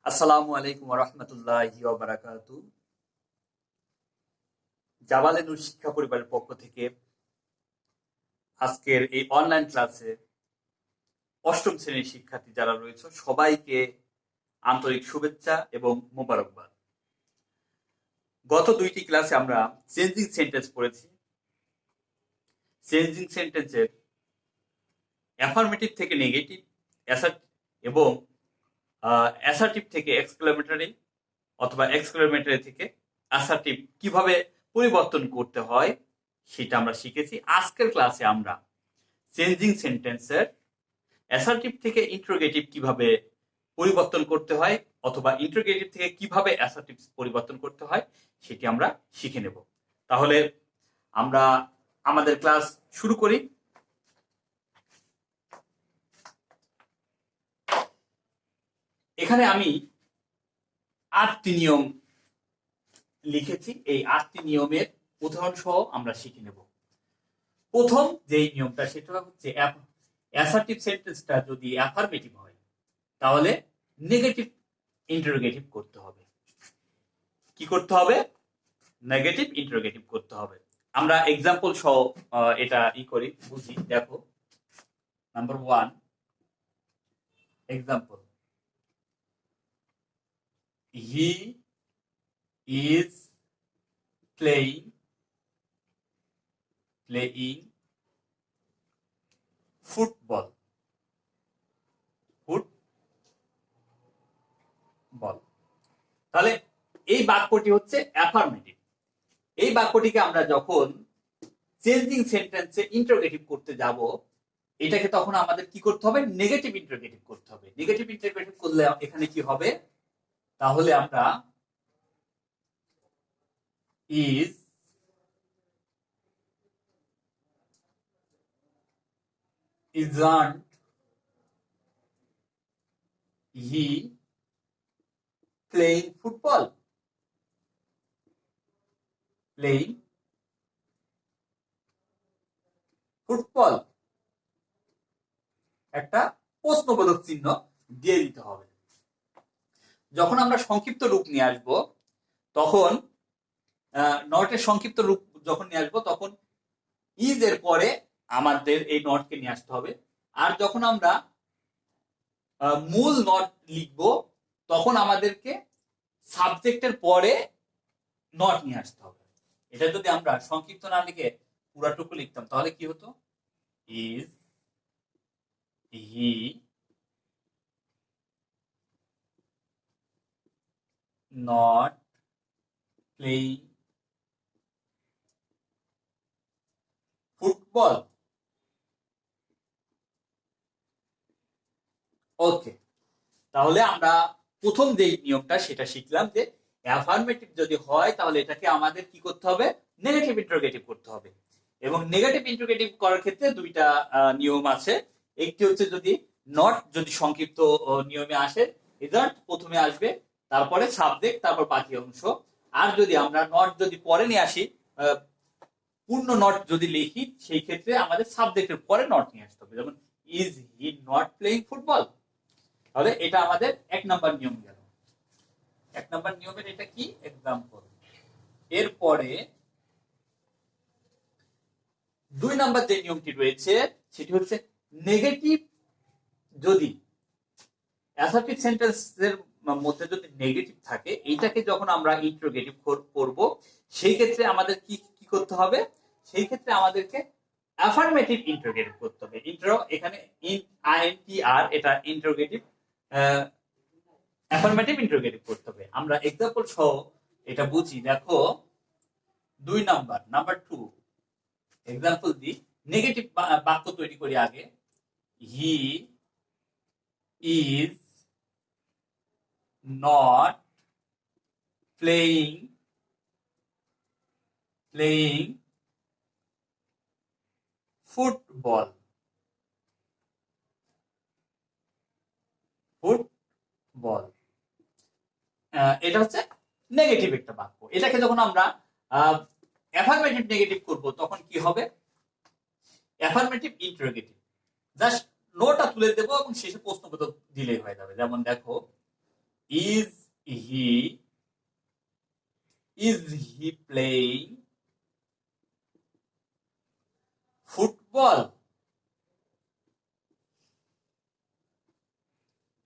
আসসালামু আলাইকুম ওয়া রাহমাতুল্লাহি ওয়া বারাকাতু। জাবালে নূর শিক্ষা পরিবারের পক্ষ থেকে আজকের এই অনলাইন ক্লাসে অষ্টম শ্রেণীর শিক্ষার্থী যারা রয়েছে সবাইকে আন্তরিক শুভেচ্ছা এবং মোবারকবাদ। গত দুইটি ক্লাসে আমরা চেঞ্জিং সেন্টেন্স পড়েছি। চেঞ্জিং সেন্টেন্সের অ্যাফার্মেটিভ থেকে নেগেটিভ, এবং অ্যাসার্টিভ থেকে এক্সক্লেমেটরি অথবা এক্সক্লেমেটরি থেকে অ্যাসার্টিভ কিভাবে পরিবর্তন করতে হয় সেটা আমরা শিখেছি। আজকের ক্লাসে আমরা চেঞ্জিং সেন্টেন্সের অ্যাসার্টিভ থেকে ইন্টারোগেটিভ কিভাবে পরিবর্তন করতে হয় অথবা ইন্টারোগেটিভ থেকে কিভাবে অ্যাসার্টিভ পরিবর্তন করতে হয় সেটি আমরা শিখে নেব। তাহলে আমরা আমাদের ক্লাস শুরু করি। এখানে আমি 8টি নিয়ম লিখেছি। এই 8টি নিয়মের উদাহরণ সহ আমরা শিখে নেব। প্রথম যেই নিয়মটা সেটা হচ্ছে অ্যাসার্টিভ সেন্টেন্সটা যদি অ্যাফার্মেটিভ হয় তাহলে নেগেটিভ ইন্টারোগেটিভ করতে হবে। কি করতে হবে? নেগেটিভ ইন্টারোগেটিভ করতে হবে। আমরা এক্সাম্পল সহ এটা করি, বুঝি। দেখো, number 1 example, he is playing football. তাহলে এই বাক্যটি হচ্ছে অ্যাফার্মেটিভ। এই বাক্যটিকে আমরা যখন চেঞ্জিং সেন্টেন্সে ইন্টারোগেটিভ করতে যাব, এটাকে তখন আমাদের কি করতে হবে? নেগেটিভ ইন্টারোগেটিভ করতে হবে। নেগেটিভ ইন্টারোগেটিভ করলে এখানে কি হবে? তাহলে আমরা is isn't he playing football? একটা প্রশ্নবোধক চিহ্ন দিয়ে দিতে হবে। যখন আমরা সংক্ষিপ্ত রূপ নিয়ে আসব তখন নটের সংক্ষিপ্ত রূপ যখন নিয়ে আসবো তখন ইজ এর পরে আমাদের এই নটকে নিয়ে আসতে হবে। আর যখন আমরা মূল নট লিখব তখন আমাদেরকে সাবজেক্টের পরে নট নিয়ে আসতে হবে। এটা যদি আমরা সংক্ষিপ্ত না লিখে পুরাটুকু লিখতাম তাহলে কি হতো? Is he not playing football? Okay, তাহলে আমরা প্রথম যে নিয়মটা সেটা শিখলাম যে অ্যাফার্মেটিভ যদি হয় তাহলে এটাকে আমাদের কি করতে হবে? নেগেটিভ ইন্টারোগেটিভ করতে হবে। এবং নেগেটিভ ইন্টারোগেটিভ করার ক্ষেত্রে দুইটা নিয়ম আছে। একটি হচ্ছে যদি সংক্ষিপ্ত নিয়মে আসে, রেজাল্ট প্রথমে আসবে, তারপরে সাবজেক্ট, তারপর বাকি অংশ। আর যদি আমরা নট যদি পরে নিয়ে আসি, পূর্ণ নট যদি লিখি, সেই ক্ষেত্রে আমাদের সাবজেক্টের পরে নট নিয়ে আসতে হবে। যেমন is he not playing football? তাহলে এটা আমাদের 1 নাম্বার নিয়ম গেল। 1 নাম্বার নিয়মের এটা কি? এক্সাম্পল। এরপরে 2 নাম্বার যে নিয়মটি রয়েছে সেটি হচ্ছে নেগেটিভ যদি অ্যাসার্টিভ সেন্টেন্সের মধ্যে যদি নেগেটিভ থাকে, এইটাকে যখন আমরা ইন্টারোগেটিভ করব সেই ক্ষেত্রে আমাদের কি কি করতে হবে? সেই ক্ষেত্রে আমাদেরকে অ্যাফার্মেটিভ ইন্টারোগেটিভ করতে হবে। এখানে INTR, এটা ইন্টারোগেটিভ, অ্যাফার্মেটিভ ইন্টারোগেটিভ করতে হবে। আমরা এক্সাম্পল সহ এটা বুঝি। দেখো, 2 নাম্বার 2 এক্সাম্পল দি নেগেটিভ বাক্য তৈরি করি আগে। He is not playing football. এটা হচ্ছে নেগেটিভ একটা বাক্য। এটাকে যখন আমরা অ্যাফার্মেটিভ নেগেটিভ করব তখন কি হবে? Affirmative interrogative. জাস্ট নোটা তুলে দেব এবং শেষে প্রশ্নবোধক দিলেই হয়ে যাবে। যেমন দেখো, ইজ হি প্লেইং ফুটবল?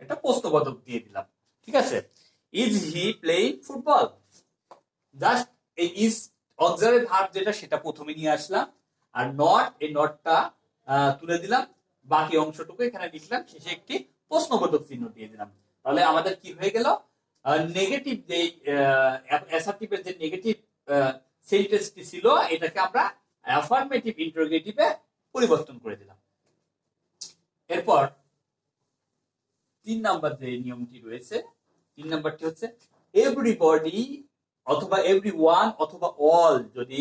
এটা প্রশ্নবোধক দিয়ে দিলাম, ঠিক আছে। Is he playing football, just এই ইজ অক্সিলারি ভার্ব যেটা সেটা প্রথমে নিয়ে আসলাম, আর নট এই নটটা তুলে দিলাম, বাকি অংশটুকু এখানে লিখলাম, শেষে একটি প্রশ্নবোধক চিহ্ন দিয়ে দিলাম। তাহলে আমাদের কি হয়ে গেল, নেগেটিভ যে অ্যাসার্টিভের যে নেগেটিভ সেন্টেন্সটি ছিল এটাকে আমরা অ্যাফার্মেটিভ ইন্টারোগেটিভে পরিবর্তন করে দিলাম। এরপর 3 নাম্বার যে নিয়মটি রয়েছে, 3 নাম্বারটি হচ্ছে এভরিবডি অথবা এভরিওয়ান অথবা অল যদি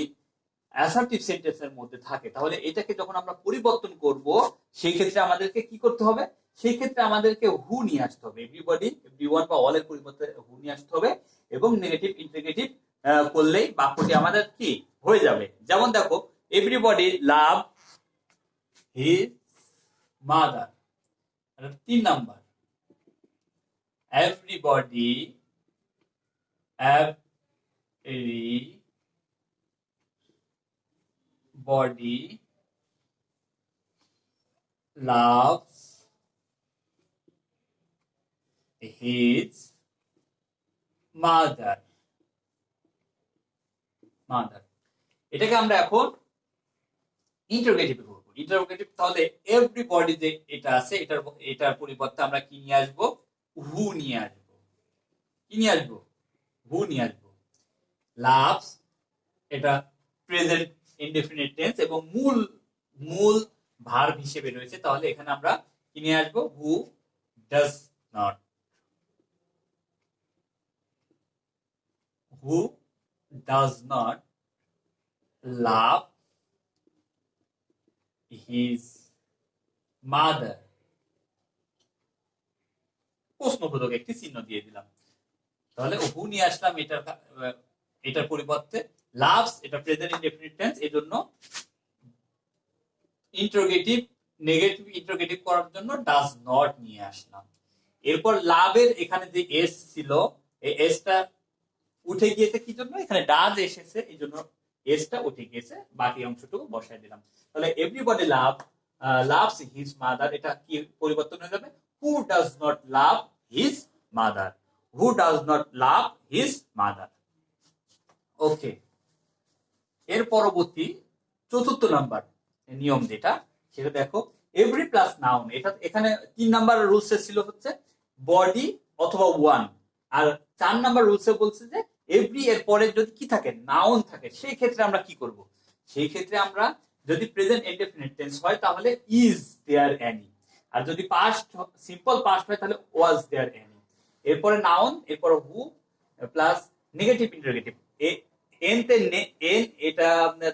অ্যাসার্টিভ সেন্টেন্সের মধ্যে থাকে, তাহলে এটাকে যখন আমরা পরিবর্তন করব সেই ক্ষেত্রে আমাদেরকে কি করতে হবে, সেই ক্ষেত্রে আমাদেরকে হু নিয়ে আসতে হবে। এভরিবডি এভরিওয়ান বা অল এর পরিবর্তে হু নিয়ে আসতে হবে, এবং নেগেটিভ ইন্টিগ্রেটিভ করলেই বাক্যটি আমাদের কি হয়ে যাবে। যেমন দেখো, এভরিবডি লাভ his mother. 3 number, everybody loves his mother. এটাকে আমরা এখন ইন্টারোগেটিভ করব। ইন্টারোগেটিভ, তাহলে এভরিবডি যে এটা আছে এটার পরিবর্তে আমরা কি নিয়ে আসব, হু নিয়ে আসব। কি নিয়ে আসব, হু নিয়ে আসব। লাভস এটা প্রেজেন্ট ইনডেফিনিট টেন্স এবং মূল ভার্ব হিসেবে রয়েছে, তাহলে এখানে আমরা কি নিয়ে আসব, হু does not. Who does not love his mother. প্রশ্নবোধক একটি চিহ্ন দিয়ে দিলাম। তাহলে হু নিয়ে আসলাম এটার পরিবর্তে, লাভস এটা প্রেজেন্ট ইনডেফিনিট টেন্স, এজন্য ইন্টারোগেটিভ নেগেটিভ ইন্টারোগেটিভ করার জন্য ডাজ নট নিয়ে আসলাম। এরপর লাভের এখানে যে এস ছিল, এই এসটা উঠে গিয়েছে কি জন্য, এখানে ডাজ এসেছে এই জন্য এসটা উঠে গিয়েছে, বাকি অংশটুকু বসাই দিলাম। তাহলে এভরিবডি লাভস হিজ মাদার, এটা কি পরিবর্তন হয়ে যাবে, who does not love his mother. Who does not love his mother. Okay, এর পরবর্তী 4th নাম্বার নিয়ম যেটা, সেটা দেখো, এভরি প্লাস নাউন। এটা এখানে 3 নাম্বার রুলস ছিল হচ্ছে বডি অথবা ওয়ান, আর 4 নাম্বার রুলসে বলছে যে এভরি এর পরে যদি কি থাকে, নাউন থাকে, সেই ক্ষেত্রে আমরা কি করব, সেই ক্ষেত্রে আমরা যদি প্রেজেন্ট ইনডেফিনিট টেন্স হয় তাহলে ইজ দেয়ার এনি, আর যদি পাস্ট সিম্পল পাস্ট হয় তাহলে ওয়াজ দেয়ার এনি। এরপরে নাউন, এরপরে who plus negative interrogative. N তে এন এটা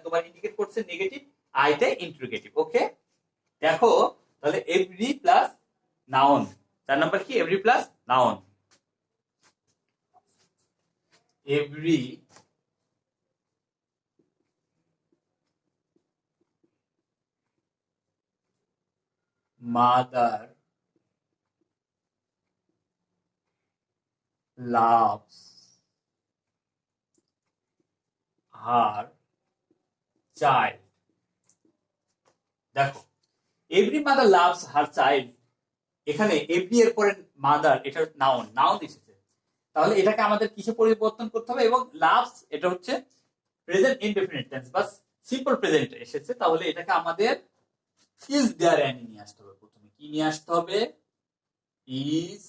তোমার ইন্ডিকেট করছে নেগেটিভ, আই তে ইন্টারোগেটিভ। ওকে, দেখো তাহলে এভরি প্লাস নাউন, 4 নাম্বার কি, every plus noun. Every mother loves her child। দেখো, every mother loves her child, এখানে এভরি এর পরে মাদার এটা নাউন এসেছে, তাহলে এটাকে আমাদের কিসে পরিবর্তন করতে হবে, এবং লাভস এটা হচ্ছে প্রেজেন্ট ইনডেফিনিট টেন্স বা সিম্পল প্রেজেন্ট এসেছে, তাহলে এটাকে আমাদের ইজ দেয়ার এনি নিয়ে আসতে হবে। প্রথমে কি নিয়ে আসতে হবে, ইজ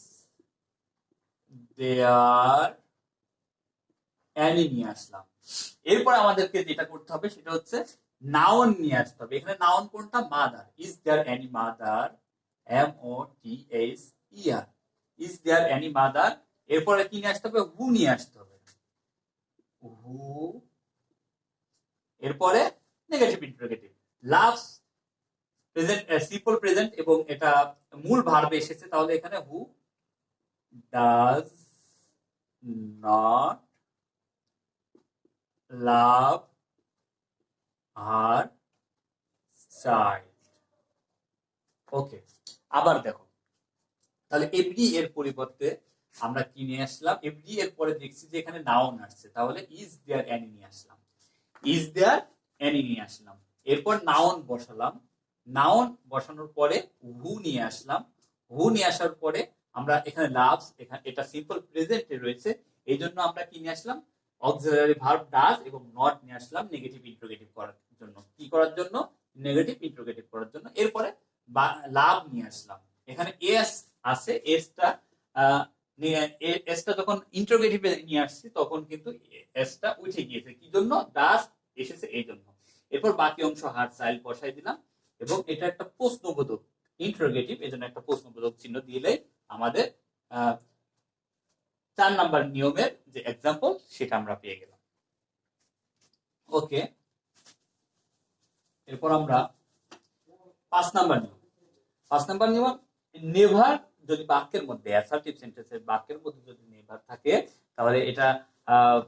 দেয়ার এনি নিয়ে আসলাম। এরপর আমাদেরকে যেটা করতে হবে সেটা হচ্ছে নাউন নিয়ে আসতে হবে। এখানে নাউন কোনটা, mother. Is there any mother, MOTHER, is there any mother. এরপরে কি নিয়ে আসতে হবে, হু নিয়ে আসতে হবে, হু। এরপরে negative interrogative, loves present simple present এবং এটা মূল ভার্বে এসেছে, তাহলে এখানে who does not love her child. Okay, আবার দেখো, তাহলে এভরি এর পরিবর্তে আমরা কি নিয়ে আসলাম, এভরি এর পরে দেখছি যে এখানে নাউন আসছে, তাহলে ইজ দেয়ার এনি নিয়ে আসলাম, ইজ দেয়ার এনি নিয়ে আসলাম। এরপর নাউন বসালাম, নাউন বসানোর পরে হু নিয়ে আসলাম, হু নিয়ে আসার পরে আমরা এখানে লাভস, এখানে এটা সিম্পল প্রেজেন্টে রয়েছে, এই জন্য আমরা কি নিয়ে আসলাম, অক্সিলারি ভার্ব ডাজ এবং নট নিয়ে আসলাম নেগেটিভ ইন্টারোগেটিভ করার জন্য। কি করার জন্য, নেগেটিভ ইন্টারোগেটিভ করার জন্য। এরপরে লাভ নিয়ে আসলাম, এখানে এস আছে, এসটা এসটা যখন ইন্টারোগেটিভে নিয়ে আসছি তখন কিন্তু এসটা উঠে গিয়েছে, কি জন্য, ডাজ এসেছে এই জন্য। এরপর বাকি অংশ হার চাইল্ড বসাই দিলাম, এবং এটা একটা প্রশ্নবোধক ইন্টারোগেটিভ, এজন্য একটা প্রশ্নবোধক চিহ্ন দিলেই আমাদের 4 নাম্বার নিয়মের যে এক্সাম্পল সেটা আমরা পেয়ে গেলাম। ওকে, এরপর আমরা 5 নাম্বার নিয়ম। 5 নাম্বার নিয়ম, নেভার যদি বাক্যের মধ্যে, অ্যাসার্টিভ সেন্টেন্সের বাক্যের মধ্যে যদি নেভার থাকে তাহলে এটা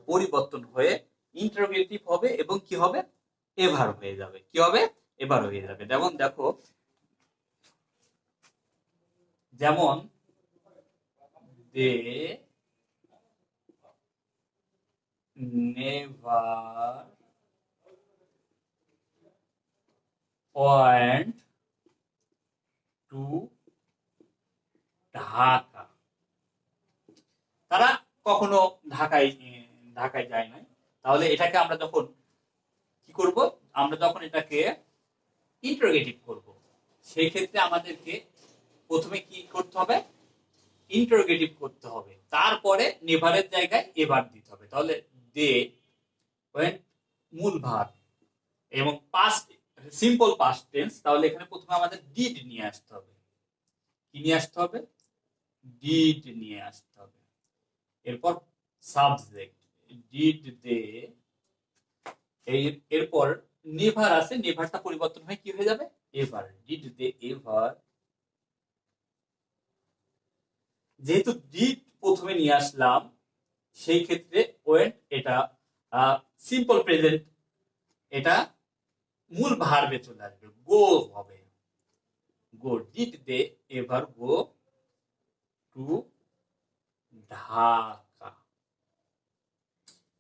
পরিবর্তন হয়ে ইন্টারোগেটিভ হবে এবং কি হবে, এভার হয়ে যাবে। কি হবে, এভার হয়ে যাবে। যেমন দেখো, যেমন they never went to Dhaka, তারা কখনো ঢাকায় যায় নাই। তাহলে এটাকে আমরা যখন কি করব, আমরা যখন এটাকে ইন্টারোগেটিভ করব, সেই ক্ষেত্রে আমাদেরকে প্রথমে কি করতে হবে, ইন্টারোগেটিভ করতে হবে, তারপরে নেভারের জায়গায় এভার দিতে হবে। তাহলে দে ওয়েন্ট মূল ভার্ব এবং পাস্ট সিম্পল পাস্ট টেন্স, তাহলে এখানে প্রথমে আমাদের ডিড নিয়ে আসতে হবে। কি নিয়ে আসতে হবে, ডিড নিয়ে আসতে হবে। এরপর সাবজেক্ট, ডিড দে, এরপর নেভার আছে, নেভারটা পরিবর্তন হয়ে কি হয়ে যাবে, এভার, ডিড দে এভার। যেহেতু ডিড প্রথমে নিয়ে আসলাম, সেই ক্ষেত্রে ওয়েন্ট এটা সিম্পল প্রেজেন্ট, এটা মূল ভার্বে চলে আসবে, গো হবে, go, did they ever go to Dhaka,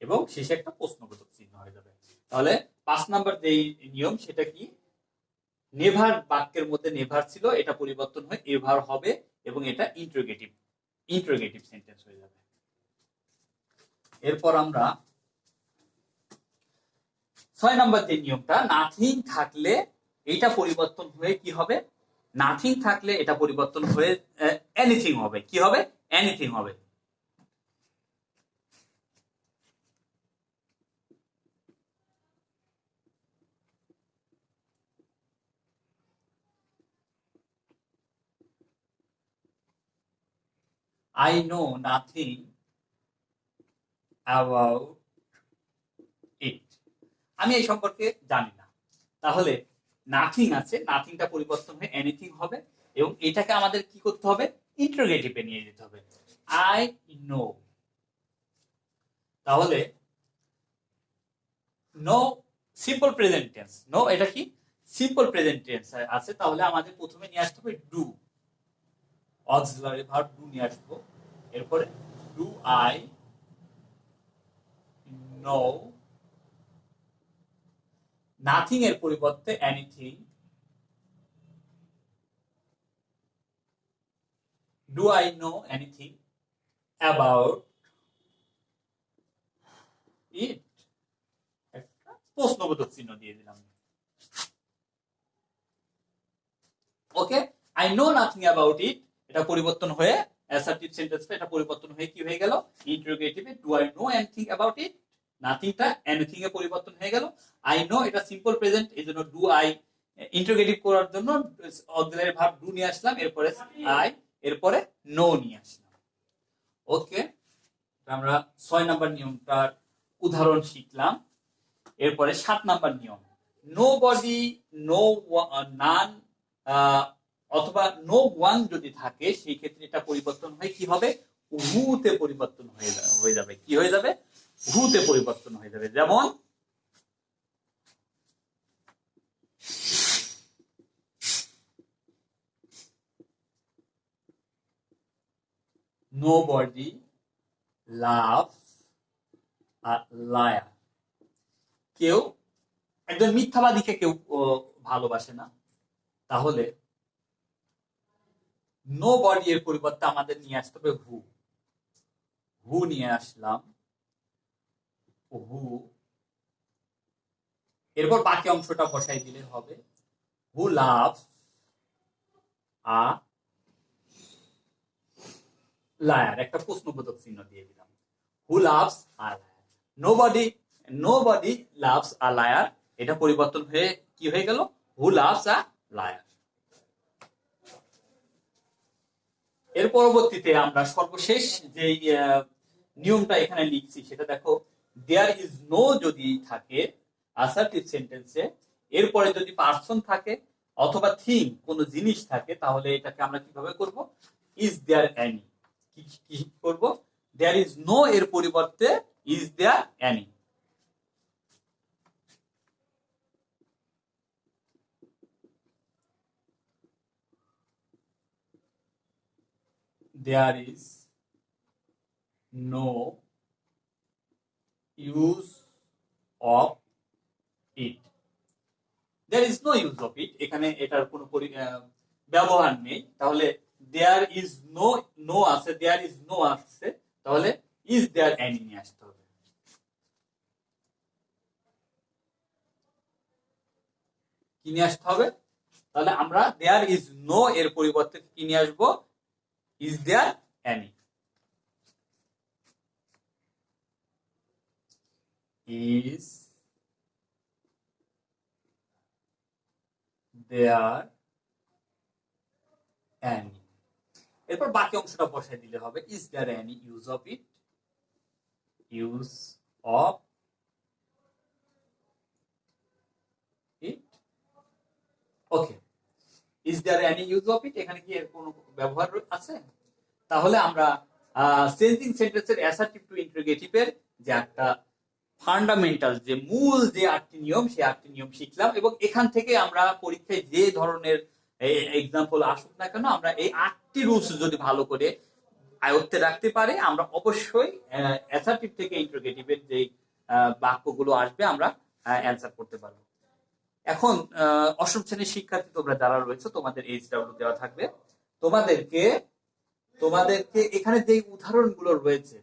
এবং শেষে একটা প্রশ্নবোধক চিহ্ন হয়ে যাবে। তাহলে 5 নাম্বার যে নিয়ম সেটা কি, নেভার বাক্যের মধ্যে নেভার ছিল, এটা পরিবর্তন হয়ে এভার হবে এবং এটা ইন্টারোগেটিভ সেন্টেন্স হয়ে যাবে। এরপর আমরা 6 নাম্বার যে নিয়মটা, নাথিং থাকলে এটা পরিবর্তন হয়ে কি হবে, নাথিং থাকলে এটা পরিবর্তন হয়ে এনিথিং হবে। কি হবে, এনিথিং হবে। I know nothing about it, আমি এই সম্পর্কে জানি না। তাহলে নাথিং আছে, নাথিংটা পরিবর্তন হয়ে এনিথিং হবে, এবং এটাকে আমাদের কি করতে হবে, ইন্টারোগেটিভে নিয়ে যেতে হবে, আই নো। তাহলে no simple present tense, no এটা কি সিম্পল প্রেজেন্ট টেন্স আছে, তাহলে আমাদের প্রথমে নিয়ে আসতে হবে ডু, অক্সিলারি ভার্ব ডু নিয়ে আসবো। এরপরে ডু আই নো, নাথিং এর পরিবর্তে anything, do I know anything about it, একটা প্রশ্নবোধক চিহ্ন দিয়ে দিলাম। Okay, I know nothing about it, এটা পরিবর্তন হয়ে অ্যাসার্টিভ সেন্টেন্সটা এটা পরিবর্তন হয়ে কি হয়ে গেল, ইন্টারোগেটিভে do I know anything about it, নাথিংটা এনিথিং এ পরিবর্তন হয়ে গেল। আই নো এটা সিম্পল প্রেজেন্ট, এইজন্য ডু আই ইন্টারোগেটিভ করার জন্য অক্সিলারি ভার্ব ডু নিয়ে আসলাম, এরপরে আই, এরপরে নো নিয়ে আসলাম। ওকে, আমরা 6 নাম্বার নিয়মটার উদাহরণ শিখলাম। এরপরে 7 নাম্বার নিয়ম, নো বডি, নো নান অথবা নো ওয়ান যদি থাকে, সেই ক্ষেত্রে এটা পরিবর্তন হয়ে কি হবে, হুতে পরিবর্তন হয়ে যাবে। কি হয়ে যাবে, হুতে পরিবর্তন হয়ে যাবে। যেমন nobody loves a liar. কেউ একজন মিথ্যাবাদীকে কেউ ভালোবাসে না। তাহলে nobody এর পরিবর্তে আমাদের নিয়ে আসতে হবে who নিয়ে আসলাম, who, এরপর বাকি অংশটা বসাই দিলে হবে who loves a liar, একটা প্রশ্নবোধক চিহ্ন দিয়ে দিলাম। who loves a liar, nobody loves a liar, এটা পরিবর্তন হয়ে কি হয়ে গেল who loves a liar। এর পরবর্তীতে আমরা সর্বশেষ যে নিয়মটা এখানে লিখছি সেটা দেখো, দেয়ার ইজ নো যদি থাকে অ্যাসার্টিভ সেন্টেন্সে, এরপরে যদি পারসন থাকে অথবা থিং কোন জিনিস থাকে, তাহলে এটাকে আমরা কিভাবে করব, ইজ দেয়ার এনি, কি করব, দেয়ার ইজ নো এর পরিবর্তে is there any. There is no use of it. There is no use of it, এখানে এটার কোনো ব্যবহার নেই। তাহলে there is no আছে, there is no আছে, তাহলে is there any নিয়ে আসতে হবে। কি নিয়ে আসতে হবে, তাহলে আমরা there is no এর পরিবর্তে কি নিয়ে আসবো, is there any, is there any, এরপর বাকি অংশটা বসাই দিলে হবে is there any use of it, use of it, okay. is there any use of it, এখানে কি এর কোনো ব্যবহার আছে, তাহলে আমরা চেঞ্জিং সেন্টেন্সের অ্যাসার্টিভ টু ইন্টারোগেটিভের যে একটা ফান্ডামেন্টাল যে মূল যে 8টি নিয়ম, সেই 8টি নিয়ম শিখলাম, এবং এখান থেকে আমরা পরীক্ষায় যে ধরনের এক্সাম্পল আসুক না কেন, আমরা এই 8টি রুলস যদি ভালো করে আয়ত্তে রাখতে পারি, আমরা অবশ্যই অ্যাসার্টিভ থেকে ইন্টারোগেটিভের যে বাক্যগুলো আসবে আমরা অ্যান্সার করতে পারবো। এখন অষ্টম শ্রেণীর শিক্ষার্থী তোমরা যারা রয়েছে, তোমাদের এইচডব্লিউ দেওয়া থাকবে, তোমাদেরকে এখানে যে উদাহরণগুলো রয়েছে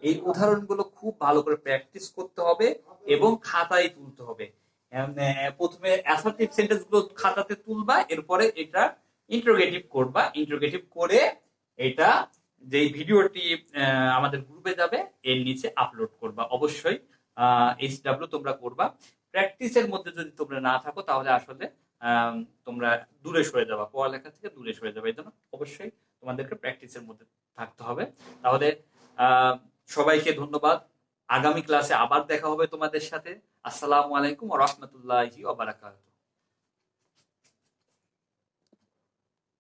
এই উদাহরণগুলো খুব ভালো করে প্র্যাকটিস করতে হবে এবং খাতায় তুলতে হবে। প্রথমে অ্যাসার্টিভ সেন্টেন্স গুলো খাতাতে তুলবা, এরপরে এটা ইন্টারোগেটিভ করবা, ইন্টারোগেটিভ করে এটা যে ভিডিওটি আমাদের গ্রুপে যাবে এর নিচে আপলোড করবা। অবশ্যই এইচডব্লিউ তোমরা করবা। প্র্যাকটিসের মধ্যে যদি তোমরা না থাকো তাহলে আসলে তোমরা দূরে সরে যাবা, পড়ালেখা থেকে দূরে সরে যাবে। এই জন্য অবশ্যই তোমাদেরকে প্র্যাকটিসের মধ্যে থাকতে হবে। তাহলে সবাইকে ধন্যবাদ। আগামী ক্লাসে আবার দেখা হবে তোমাদের সাথে। আসসালামু আলাইকুম ওয়া রাহমাতুল্লাহি ওয়া বারাকাতুহু।